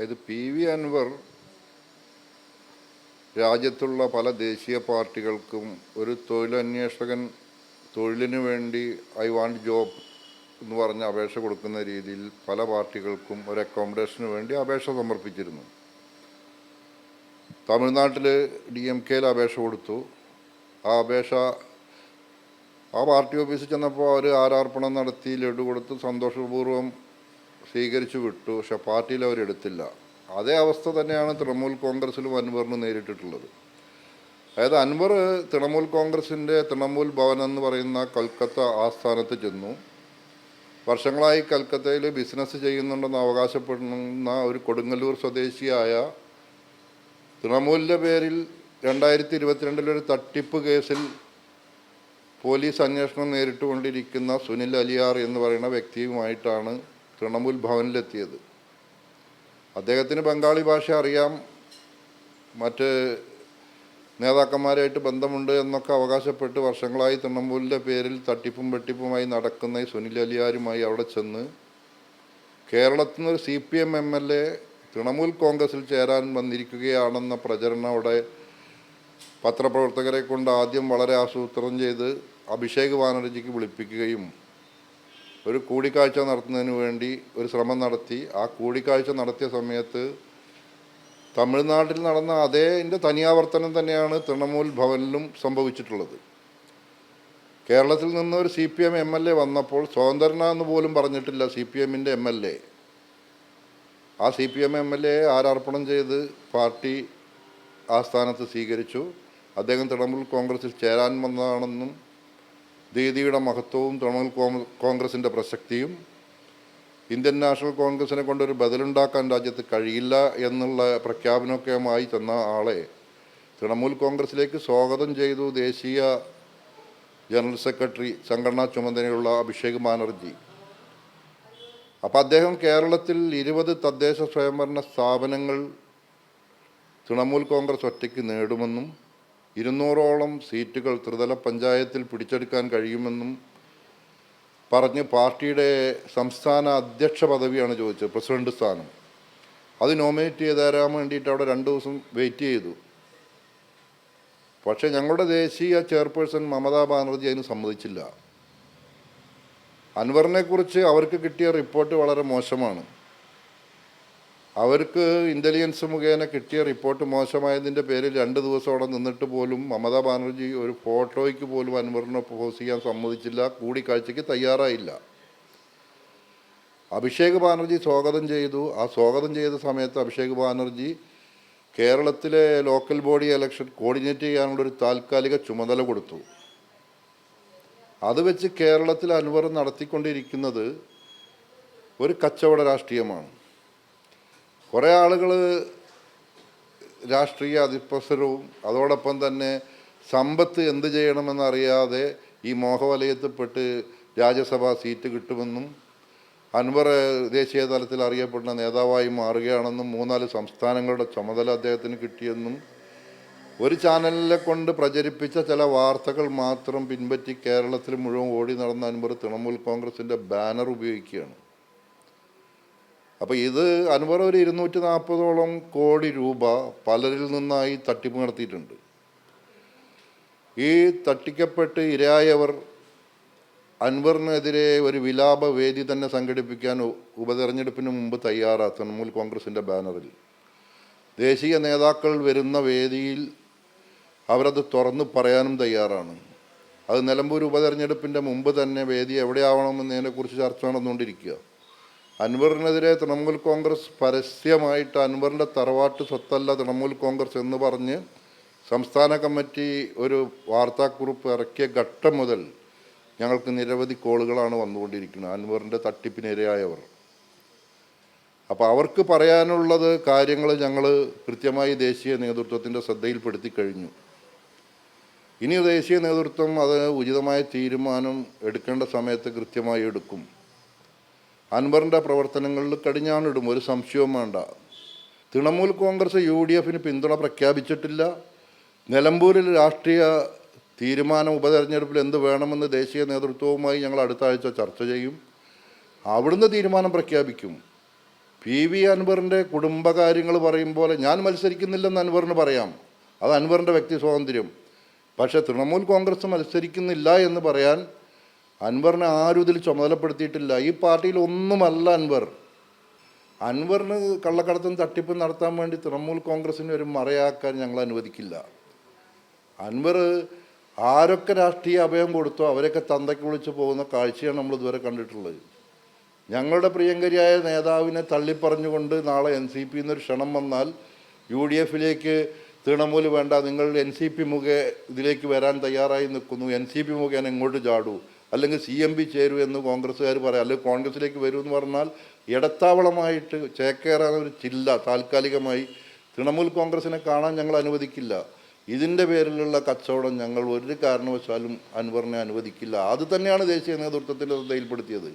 ഇത് പി അൻവർ രാജ്യത്തുള്ള പല ദേശീയ പാർട്ടികൾക്കും ഒരു തൊഴിലന്വേഷകൻ തൊഴിലിന് വേണ്ടി ഐ വാണ്ട് ജോബ് എന്ന് പറഞ്ഞ് അപേക്ഷ കൊടുക്കുന്ന രീതിയിൽ പല പാർട്ടികൾക്കും ഒരു അക്കോമഡേഷന് വേണ്ടി അപേക്ഷ സമർപ്പിച്ചിരുന്നു. തമിഴ്നാട്ടിൽ DMK-യിൽ അപേക്ഷ കൊടുത്തു. ആ പാർട്ടി ഓഫീസിൽ ചെന്നപ്പോൾ അവർ ആരാർപ്പണം നടത്തി ലഡു കൊടുത്ത് സന്തോഷപൂർവ്വം സ്വീകരിച്ചു വിട്ടു. പക്ഷെ പാർട്ടിയിൽ അവരെടുത്തില്ല. അതേ അവസ്ഥ തന്നെയാണ് തൃണമൂൽ കോൺഗ്രസ്സിലും അൻവറിന് നേരിട്ടിട്ടുള്ളത്. അതായത് അൻവർ തൃണമൂൽ കോൺഗ്രസിൻ്റെ തൃണമൂൽ ഭവൻ എന്ന് പറയുന്ന കൽക്കത്ത ആസ്ഥാനത്ത് ചെന്നു. വർഷങ്ങളായി കൽക്കത്തയിൽ ബിസിനസ് ചെയ്യുന്നുണ്ടെന്ന് അവകാശപ്പെടുന്ന ഒരു കൊടുങ്ങല്ലൂർ സ്വദേശിയായ തൃണമൂലിൻ്റെ പേരിൽ 2022 ഒരു തട്ടിപ്പ് കേസിൽ പോലീസ് അന്വേഷണം നേരിട്ടുകൊണ്ടിരിക്കുന്ന സുനിൽ അലിയാർ എന്ന് പറയുന്ന വ്യക്തിയുമായിട്ടാണ് തൃണമൂൽ ഭവനിലെത്തിയത്. അദ്ദേഹത്തിന് ബംഗാളി ഭാഷ അറിയാം, മറ്റ് നേതാക്കന്മാരായിട്ട് ബന്ധമുണ്ട് എന്നൊക്കെ അവകാശപ്പെട്ട് വർഷങ്ങളായി തൃണമൂലിൻ്റെ പേരിൽ തട്ടിപ്പും വെട്ടിപ്പുമായി നടക്കുന്ന സുനിൽ അലിയാരുമായി അവിടെ ചെന്ന് കേരളത്തിൽ നിന്ന് ഒരു CPM MLA തൃണമൂൽ കോൺഗ്രസിൽ ചേരാൻ വന്നിരിക്കുകയാണെന്ന പ്രചരണം അവിടെ പത്രപ്രവർത്തകരെ കൊണ്ട് ആദ്യം വളരെ ആസൂത്രണം ചെയ്ത് അഭിഷേക് ബാനർജിക്ക് വിളിപ്പിക്കുകയും ഒരു കൂടിക്കാഴ്ച നടത്തുന്നതിന് വേണ്ടി ഒരു ശ്രമം നടത്തി. ആ കൂടിക്കാഴ്ച നടത്തിയ സമയത്ത് തമിഴ്നാട്ടിൽ നടന്ന അതിൻ്റെ തനിയാവർത്തനം തന്നെയാണ് തൃണമൂൽ ഭവനിലും സംഭവിച്ചിട്ടുള്ളത്. കേരളത്തിൽ നിന്ന് ഒരു CPM MLA വന്നപ്പോൾ സ്വതന്ത്രനാന്ന് പോലും പറഞ്ഞിട്ടില്ല CPM-ൻ്റെ MLA. ആ CPM MLA ആരാർപ്പണം ചെയ്ത് പാർട്ടി ആസ്ഥാനത്ത് സ്വീകരിച്ചു. അദ്ദേഹം തൃണമൂൽ കോൺഗ്രസിൽ ചേരാൻ വന്നതാണെന്നും ദീദിയുടെ മഹത്വവും തൃണമൂൽ കോൺഗ്രസിൻ്റെ പ്രസക്തിയും ഇന്ത്യൻ നാഷണൽ കോൺഗ്രസിനെ കൊണ്ടൊരു ബദലുണ്ടാക്കാൻ രാജ്യത്ത് കഴിയില്ല എന്നുള്ള പ്രഖ്യാപനമൊക്കെയുമായി ചെന്ന ആളെ തൃണമൂൽ കോൺഗ്രസിലേക്ക് സ്വാഗതം ചെയ്തു ദേശീയ ജനറൽ സെക്രട്ടറി, സംഘടനാ ചുമതലയുള്ള അഭിഷേക് ബാനർജി. അപ്പോൾ അദ്ദേഹം കേരളത്തിൽ 20 തദ്ദേശ സ്വയംഭരണ സ്ഥാപനങ്ങൾ തൃണമൂൽ കോൺഗ്രസ് ഒറ്റയ്ക്ക് നേടുമെന്നും 200ഓളം സീറ്റുകൾ ത്രിതല പഞ്ചായത്തിൽ പിടിച്ചെടുക്കാൻ കഴിയുമെന്നും പറഞ്ഞ് പാർട്ടിയുടെ സംസ്ഥാന അധ്യക്ഷ പദവിയാണ് ചോദിച്ചത്, പ്രസിഡന്റ് സ്ഥാനം. അത് നോമിനേറ്റ് ചെയ്ത് തരാൻ വേണ്ടിയിട്ട് അവിടെ 2 ദിവസം വെയിറ്റ് ചെയ്തു. പക്ഷേ ഞങ്ങളുടെ ദേശീയ ചെയർപേഴ്സൺ മമതാ ബാനർജി അതിന് സമ്മതിച്ചില്ല. അൻവറിനെക്കുറിച്ച് അവർക്ക് കിട്ടിയ റിപ്പോർട്ട് വളരെ മോശമാണ്. അവർക്ക് ഇൻ്റലിജൻസ് മുഖേന കിട്ടിയ റിപ്പോർട്ട് മോശമായതിൻ്റെ പേരിൽ 2 ദിവസം അവിടെ നിന്നിട്ട് പോലും മമതാ ബാനർജി ഒരു ഫോട്ടോയ്ക്ക് പോലും അൻവറിനെ പോസ് ചെയ്യാൻ സമ്മതിച്ചില്ല, കൂടിക്കാഴ്ചയ്ക്ക് തയ്യാറായില്ല. അഭിഷേക് ബാനർജി സ്വാഗതം ചെയ്തു. ആ സ്വാഗതം ചെയ്ത സമയത്ത് അഭിഷേക് ബാനർജി കേരളത്തിലെ ലോക്കൽ ബോഡി ഇലക്ഷൻ കോർഡിനേറ്റ് ചെയ്യാനുള്ളൊരു താൽക്കാലിക ചുമതല കൊടുത്തു. അത് വെച്ച് കേരളത്തിൽ അൻവർ നടത്തിക്കൊണ്ടിരിക്കുന്നത് ഒരു കച്ചവട രാഷ്ട്രീയമാണ്. കുറേ ആളുകൾ രാഷ്ട്രീയ അതിപ്രസരവും അതോടൊപ്പം തന്നെ സമ്പത്ത് എന്ത് ചെയ്യണമെന്നറിയാതെ ഈ മോഹവലയത്തിൽപ്പെട്ട് രാജ്യസഭാ സീറ്റ് കിട്ടുമെന്നും അൻവർ ദേശീയ തലത്തിൽ അറിയപ്പെടുന്ന നേതാവായി മാറുകയാണെന്നും 3-4 സംസ്ഥാനങ്ങളുടെ ചുമതല അദ്ദേഹത്തിന് കിട്ടിയെന്നും ഒരു ചാനലിനെ കൊണ്ട് പ്രചരിപ്പിച്ച ചില വാർത്തകൾ മാത്രം പിൻപറ്റി കേരളത്തിൽ മുഴുവൻ ഓടി നടന്ന അൻവർ തൃണമൂൽ കോൺഗ്രസിൻ്റെ ബാനർ ഉപയോഗിക്കുകയാണ്. അപ്പോൾ ഇത് അൻവർ ഒരു 240ഓളം കോടി രൂപ പലരിൽ നിന്നായി തട്ടിപ്പ് നടത്തിയിട്ടുണ്ട്. ഈ തട്ടിക്കപ്പെട്ട് ഇരയായവർ അൻവറിനെതിരെ ഒരു വിലാപ വേദി തന്നെ സംഘടിപ്പിക്കാൻ ഉപതെരഞ്ഞെടുപ്പിന് മുമ്പ് തയ്യാറാണ്. തൃണമൂൽ കോൺഗ്രസിൻ്റെ ബാനറിൽ ദേശീയ നേതാക്കൾ വരുന്ന വേദിയിൽ അവരത് തുറന്ന് പറയാനും തയ്യാറാണ്. അത് നിലമ്പൂർ ഉപതെരഞ്ഞെടുപ്പിൻ്റെ മുമ്പ് തന്നെ വേദി എവിടെയാവണമെന്നതിനെക്കുറിച്ച് ചർച്ച നടന്നുകൊണ്ടിരിക്കുക. അൻവറിനെതിരെ തൃണമൂൽ കോൺഗ്രസ് പരസ്യമായിട്ട് അൻവറിൻ്റെ തറവാട്ട് സ്വത്തല്ല തൃണമൂൽ കോൺഗ്രസ് എന്ന് പറഞ്ഞ് സംസ്ഥാന കമ്മിറ്റി ഒരു വാർത്താക്കുറിപ്പ് ഇറക്കിയ ഘട്ടം മുതൽ ഞങ്ങൾക്ക് നിരവധി കോളുകളാണ് വന്നുകൊണ്ടിരിക്കുന്നത് അൻവറിൻ്റെ തട്ടിപ്പിനിരയായവർ. അപ്പോൾ അവർക്ക് പറയാനുള്ളത് കാര്യങ്ങൾ ഞങ്ങൾ കൃത്യമായി ദേശീയ നേതൃത്വത്തിൻ്റെ ശ്രദ്ധയിൽപ്പെടുത്തി കഴിഞ്ഞു. ഇനി ദേശീയ നേതൃത്വം അത് ഉചിതമായ തീരുമാനം എടുക്കേണ്ട സമയത്ത് കൃത്യമായി എടുക്കും. അൻവറിൻ്റെ പ്രവർത്തനങ്ങളിൽ കടിഞ്ഞാണിടും, ഒരു സംശയവും വേണ്ട. തൃണമൂൽ കോൺഗ്രസ് UDF-ന് പിന്തുണ പ്രഖ്യാപിച്ചിട്ടില്ല. നിലമ്പൂരിൽ രാഷ്ട്രീയ തീരുമാനം ഉപതെരഞ്ഞെടുപ്പിൽ എന്ത് വേണമെന്ന് ദേശീയ നേതൃത്വവുമായി ഞങ്ങൾ അടുത്ത ആഴ്ച ചർച്ച ചെയ്യും. അവിടുന്ന് തീരുമാനം പ്രഖ്യാപിക്കും. PV അൻവറിൻ്റെ കുടുംബകാര്യങ്ങൾ പറയും പോലെ ഞാൻ മത്സരിക്കുന്നില്ലെന്ന് അൻവറിന് പറയാം, അത് അൻവറിൻ്റെ വ്യക്തി സ്വാതന്ത്ര്യം. പക്ഷേ തൃണമൂൽ കോൺഗ്രസ് മത്സരിക്കുന്നില്ല എന്ന് പറയാൻ അൻവറിനെ ആരും ഇതിൽ ചുമതലപ്പെടുത്തിയിട്ടില്ല. ഈ പാർട്ടിയിൽ ഒന്നുമല്ല അൻവർ. അൻവറിന് കള്ളക്കടത്തും തട്ടിപ്പും നടത്താൻ വേണ്ടി തൃണമൂൽ കോൺഗ്രസിനെ ഒരു മറയാക്കാൻ ഞങ്ങൾ അനുവദിക്കില്ല. അൻവർ ആരൊക്കെ രാഷ്ട്രീയ അഭയം കൊടുത്തോ അവരൊക്കെ തന്തയ്ക്ക് വിളിച്ച് പോകുന്ന കാഴ്ചയാണ് നമ്മൾ ഇതുവരെ കണ്ടിട്ടുള്ളത്. ഞങ്ങളുടെ പ്രിയങ്കരിയായ നേതാവിനെ തള്ളിപ്പറഞ്ഞുകൊണ്ട് നാളെ NCP എന്നൊരു ക്ഷണം വന്നാൽ UDFിലേക്ക് തൃണമൂൽ വേണ്ട, നിങ്ങൾ NCP ഇതിലേക്ക് വരാൻ തയ്യാറായി നിൽക്കുന്നു, NCP മുഖേന എങ്ങോട്ട് ചാടൂ, അല്ലെങ്കിൽ CMP ചേരൂ എന്ന് കോൺഗ്രസ്സുകാർ പറയാം, അല്ലെങ്കിൽ കോൺഗ്രസ്സിലേക്ക് വരൂ എന്ന് പറഞ്ഞാൽ ഇടത്താവളമായിട്ട് ചേക്കേറാൻ ഒരു ചില്ല താൽക്കാലികമായി തൃണമൂൽ കോൺഗ്രസിനെ കാണാൻ ഞങ്ങൾ അനുവദിക്കില്ല. ഇതിൻ്റെ പേരിലുള്ള കച്ചവടം ഞങ്ങൾ ഒരു കാരണവശാലും അൻവറിനെ അനുവദിക്കില്ല. അത് തന്നെയാണ് ദേശീയ നേതൃത്വത്തിൻ്റെ ശ്രദ്ധയിൽപ്പെടുത്തിയത്.